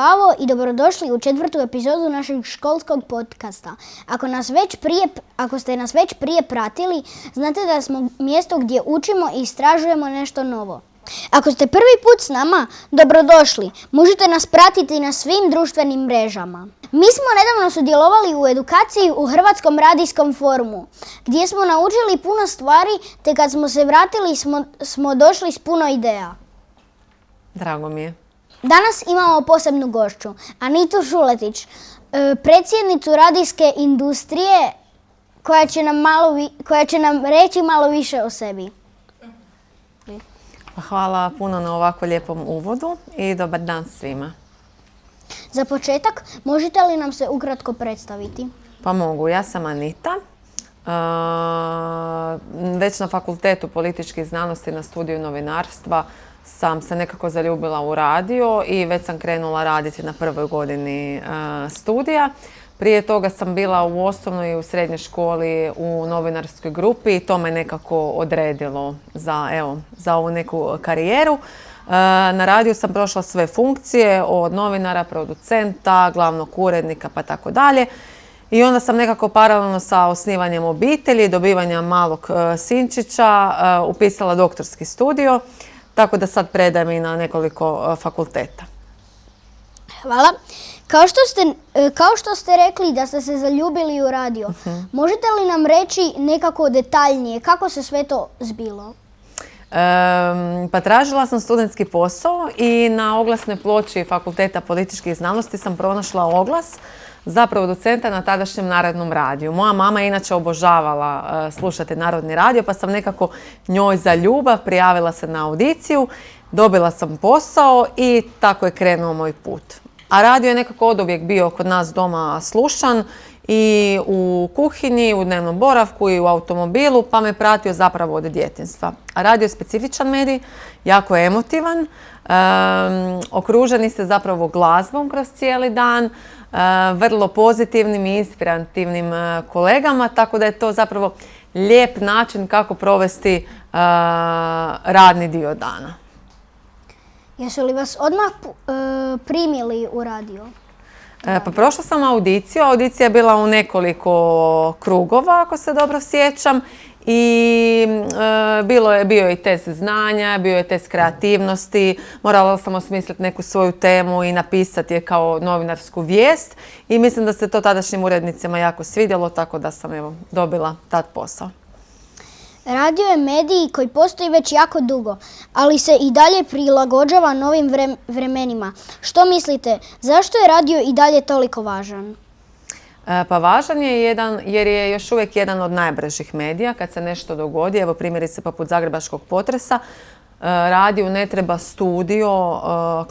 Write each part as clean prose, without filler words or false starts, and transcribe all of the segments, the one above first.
Pavo i dobrodošli u 4. epizodu našeg školskog podcasta. Ako ste nas već prije pratili, znate da smo mjesto gdje učimo i istražujemo nešto novo. Ako ste prvi put s nama, dobrodošli. Možete nas pratiti na svim društvenim mrežama. Mi smo nedavno sudjelovali u edukaciji u Hrvatskom radijskom forumu, gdje smo naučili puno stvari, te kad smo se vratili smo došli s puno ideja. Drago mi je. Danas imamo posebnu gošću, Anitu Šuletić, predsjednicu radijske industrije, koja će nam reći malo više o sebi. Hvala puno na ovako lijepom uvodu i dobar dan svima. Za početak, možete li nam se ukratko predstaviti? Pa mogu, ja sam Anita. Već na Fakultetu političkih znanosti na studiju novinarstva sam se nekako zaljubila u radio i već sam krenula raditi na prvoj godini studija. Prije toga sam bila u osnovnoj i u srednjoj školi u novinarskoj grupi i to me nekako odredilo za ovu neku karijeru. Na radiju sam prošla sve funkcije, od novinara, producenta, glavnog urednika pa tako dalje. I onda sam nekako paralelno sa osnivanjem obitelji, dobivanjem malog sinčića, upisala doktorski studio, tako da sad predajem i na nekoliko fakulteta. Hvala. Kao što ste rekli da ste se zaljubili u radio, možete li nam reći nekako detaljnije kako se sve to zbilo? Pa tražila sam studentski posao i na oglasnoj ploči Fakulteta političkih znanosti sam pronašla oglas za producenta na tadašnjem Narodnom radiju. Moja mama je inače obožavala slušati Narodni radio, pa sam nekako njoj za ljubav prijavila se na audiciju, dobila sam posao i tako je krenuo moj put. A radio je nekako oduvijek bio kod nas doma slušan i u kuhinji, u dnevnom boravku i u automobilu, pa me pratio zapravo od djetinjstva. A radio je specifičan medij, jako emotivan, okruženi ste zapravo glazbom kroz cijeli dan, vrlo pozitivnim i inspirativnim kolegama, tako da je to zapravo lijep način kako provesti radni dio dana. Jesu li vas odmah primili u radio? Pa prošla sam audiciju. Audicija je bila u nekoliko krugova, ako se dobro sjećam. I bio je i test znanja, bio je test kreativnosti. Morala sam osmisliti neku svoju temu i napisati je kao novinarsku vijest. I mislim da se to tadašnjim urednicima jako svidjelo, tako da sam dobila tad posao. Radio je medij koji postoji već jako dugo, ali se i dalje prilagođava novim vremenima. Što mislite, zašto je radio i dalje toliko važan? Pa važan je jer je još uvijek jedan od najbržih medija kad se nešto dogodi. Evo primjerice poput zagrebačkog potresa. Radiju ne treba studio,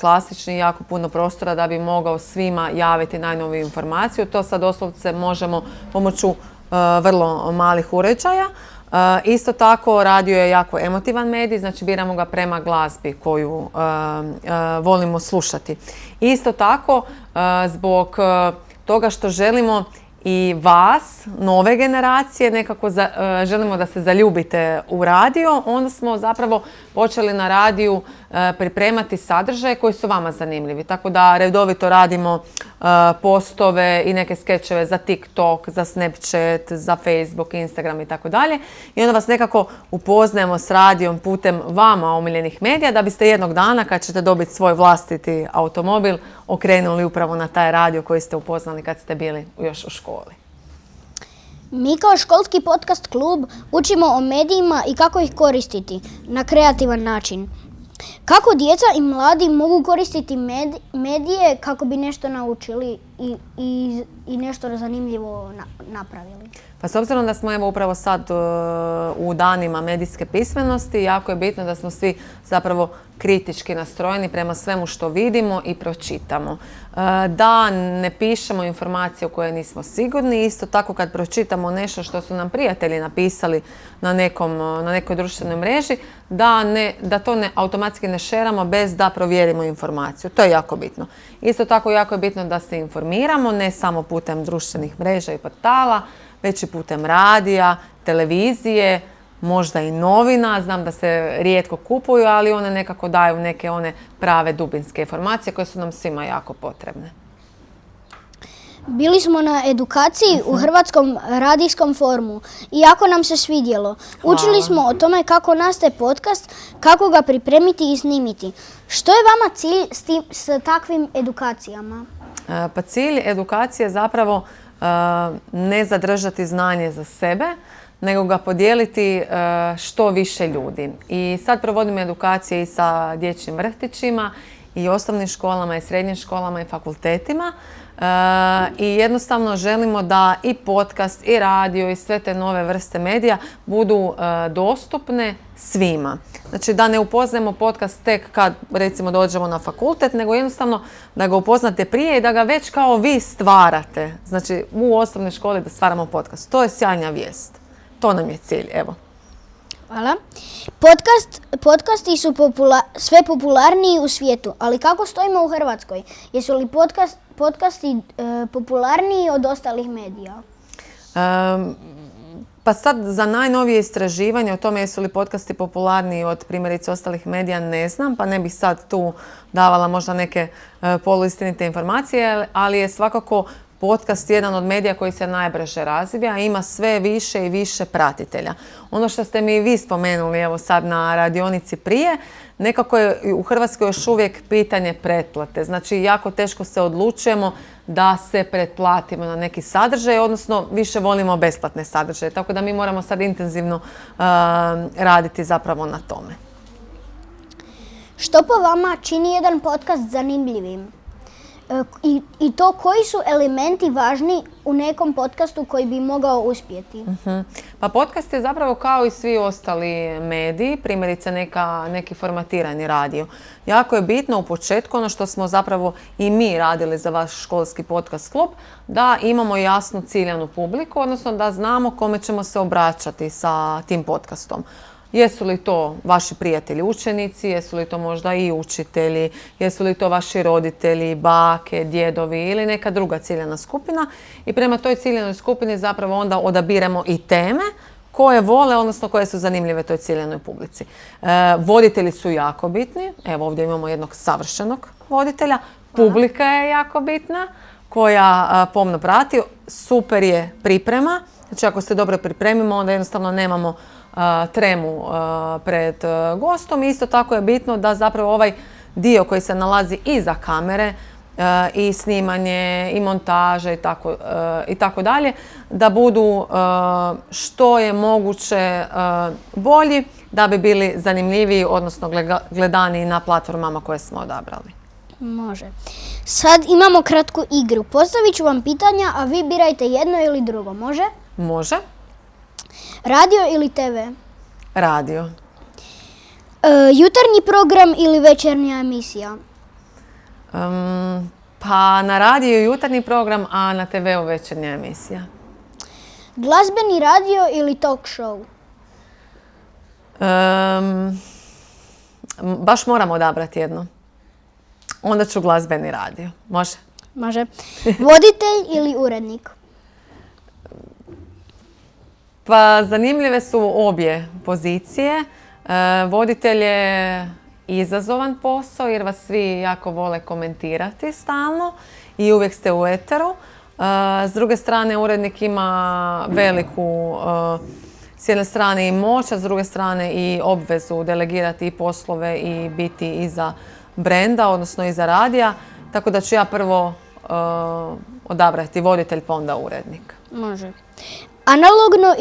klasični, jako puno prostora da bi mogao svima javiti najnoviju informaciju. To sad doslovce možemo pomoću vrlo malih uređaja. Isto tako radio je jako emotivan medij, znači biramo ga prema glazbi koju volimo slušati. Isto tako zbog toga što želimo i vas, nove generacije, nekako želimo da se zaljubite u radio, onda smo zapravo počeli na radiju pripremati sadržaje koji su vama zanimljivi. Tako da redovito radimo postove i neke skečeve za TikTok, za Snapchat, za Facebook, Instagram i tako dalje. I onda vas nekako upoznajemo s radijom putem vama omiljenih medija da biste jednog dana kad ćete dobiti svoj vlastiti automobil okrenuli upravo na taj radio koji ste upoznali kad ste bili još u školi. Mi kao školski podcast klub učimo o medijima i kako ih koristiti na kreativan način. Kako djeca i mladi mogu koristiti medije kako bi nešto naučili i nešto zanimljivo napravili? Pa s obzirom da smo upravo sad u danima medijske pismenosti, jako je bitno da smo svi zapravo kritički nastrojeni prema svemu što vidimo i pročitamo. Da ne pišemo informacije u koje nismo sigurni, isto tako kad pročitamo nešto što su nam prijatelji napisali na nekoj društvenoj mreži, da to automatski ne šeramo bez da provjerimo informaciju. To je jako bitno. Isto tako jako je bitno da se informiramo, ne samo putem društvenih mreža i portala, već i putem radija, televizije, možda i novina. Znam da se rijetko kupuju, ali one nekako daju neke one prave dubinske informacije koje su nam svima jako potrebne. Bili smo na edukaciji u Hrvatskom radijskom forumu i jako nam se svidjelo. Učili smo o tome kako nastaje podcast, kako ga pripremiti i snimiti. Što je vama cilj s takvim edukacijama? Pa cilj edukacije je zapravo ne zadržati znanje za sebe, nego ga podijeliti što više ljudi. I sad provodimo edukacije i sa dječjim vrtićima, i osnovnim školama, i srednjim školama, i fakultetima. I jednostavno želimo da i podcast, i radio, i sve te nove vrste medija budu dostupne svima. Znači da ne upoznajemo podcast tek kad recimo dođemo na fakultet, nego jednostavno da ga upoznate prije i da ga već kao vi stvarate. Znači u osnovnoj školi da stvaramo podcast. To je sjajna vijest. To nam je cilj, evo. Hvala. Podcasti su sve popularniji u svijetu, ali kako stojimo u Hrvatskoj? Jesu li podcasti popularniji od ostalih medija? Pa sad za najnovije istraživanje o tome jesu li podcasti popularniji od primjerice ostalih medija ne znam, pa ne bih sad tu davala možda neke poluistinite informacije, ali je svakako podcast jedan od medija koji se najbrže razvija, ima sve više i više pratitelja. Ono što ste mi vi spomenuli evo sad na radionici prije, nekako je u Hrvatskoj još uvijek pitanje pretplate. Znači jako teško se odlučujemo da se pretplatimo na neki sadržaj, odnosno više volimo besplatne sadržaje. Tako da mi moramo sad intenzivno raditi zapravo na tome. Što po vama čini jedan podcast zanimljivim? I to koji su elementi važni u nekom podcastu koji bi mogao uspjeti? Pa podcast je zapravo kao i svi ostali mediji, primjerice neki formatirani radio. Jako je bitno u početku, ono što smo zapravo i mi radili za vaš školski podcast klub, da imamo jasnu ciljanu publiku, odnosno da znamo kome ćemo se obraćati sa tim podcastom. Jesu li to vaši prijatelji učenici, jesu li to možda i učitelji, jesu li to vaši roditelji, bake, djedovi ili neka druga ciljana skupina. I prema toj ciljanoj skupini zapravo onda odabiremo i teme koje vole, odnosno koje su zanimljive toj ciljanoj publici. Voditelji su jako bitni. Evo ovdje imamo jednog savršenog voditelja. Publika je jako bitna koja pomno prati. Super je priprema. Znači ako se dobro pripremimo onda jednostavno nemamo tremu pred gostom. Isto tako je bitno da zapravo ovaj dio koji se nalazi iza kamere i snimanje i montaže i tako dalje, da budu što je moguće bolji da bi bili zanimljiviji, odnosno gledaniji na platformama koje smo odabrali. Može. Sad imamo kratku igru. Postavit ću vam pitanja, a vi birajte jedno ili drugo. Može? Može. Radio ili TV? Radio. Jutarnji program ili večernja emisija? Pa na radiju jutarnji program, a na TV-u večernja emisija. Glazbeni radio ili talk show? Baš moram odabrati jedno. Onda ću glazbeni radio. Može? Može. Voditelj ili urednik? Pa zanimljive su obje pozicije. Voditelj je izazovan posao jer vas svi jako vole komentirati stalno i uvijek ste u eteru. S druge strane, urednik ima veliku, s jedne strane i moć, a s druge strane i obvezu delegirati i poslove i biti iza brenda, odnosno iza radija. Tako da ću ja prvo odabrati voditelj pa onda urednik. Može. Analogno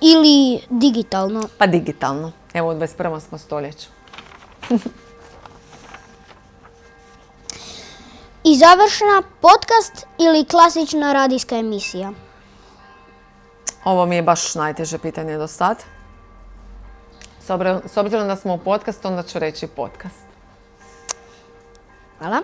ili digitalno? Pa digitalno. Evo u 21. smo stoljeću. I završna, podcast ili klasična radijska emisija? Ovo mi je baš najteže pitanje do sad. S obzirom da smo u podcastu, onda ću reći podcast. Hvala.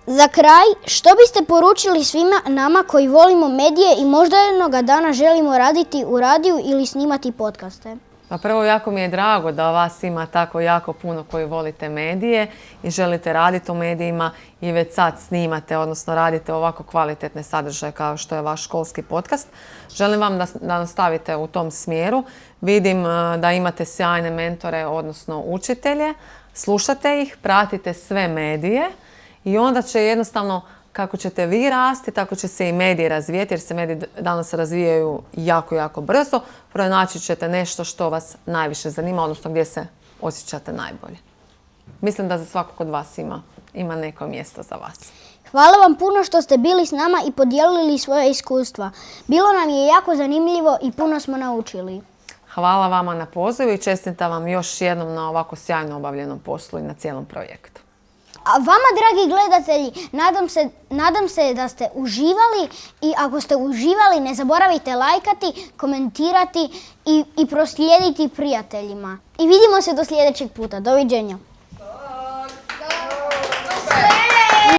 Za kraj, što biste poručili svima nama koji volimo medije i možda jednoga dana želimo raditi u radiju ili snimati podcaste? Pa prvo, jako mi je drago da vas ima tako jako puno koji volite medije i želite raditi u medijima i već sad snimate, odnosno radite ovako kvalitetne sadržaje kao što je vaš školski podcast. Želim vam da nastavite u tom smjeru. Vidim da imate sjajne mentore, odnosno učitelje. Slušate ih, pratite sve medije i onda će jednostavno, kako ćete vi rasti, tako će se i mediji razvijeti, jer se mediji danas razvijaju jako, jako brzo. Pronaći ćete nešto što vas najviše zanima, odnosno gdje se osjećate najbolje. Mislim da za svakog od vas ima neko mjesto za vas. Hvala vam puno što ste bili s nama i podijelili svoje iskustva. Bilo nam je jako zanimljivo i puno smo naučili. Hvala vama na pozivu i čestitam vam još jednom na ovako sjajno obavljenom poslu i na cijelom projektu. A vama, dragi gledatelji, nadam se da ste uživali i ako ste uživali, ne zaboravite lajkati, komentirati i proslijediti prijateljima. I vidimo se do sljedećeg puta. Doviđenja.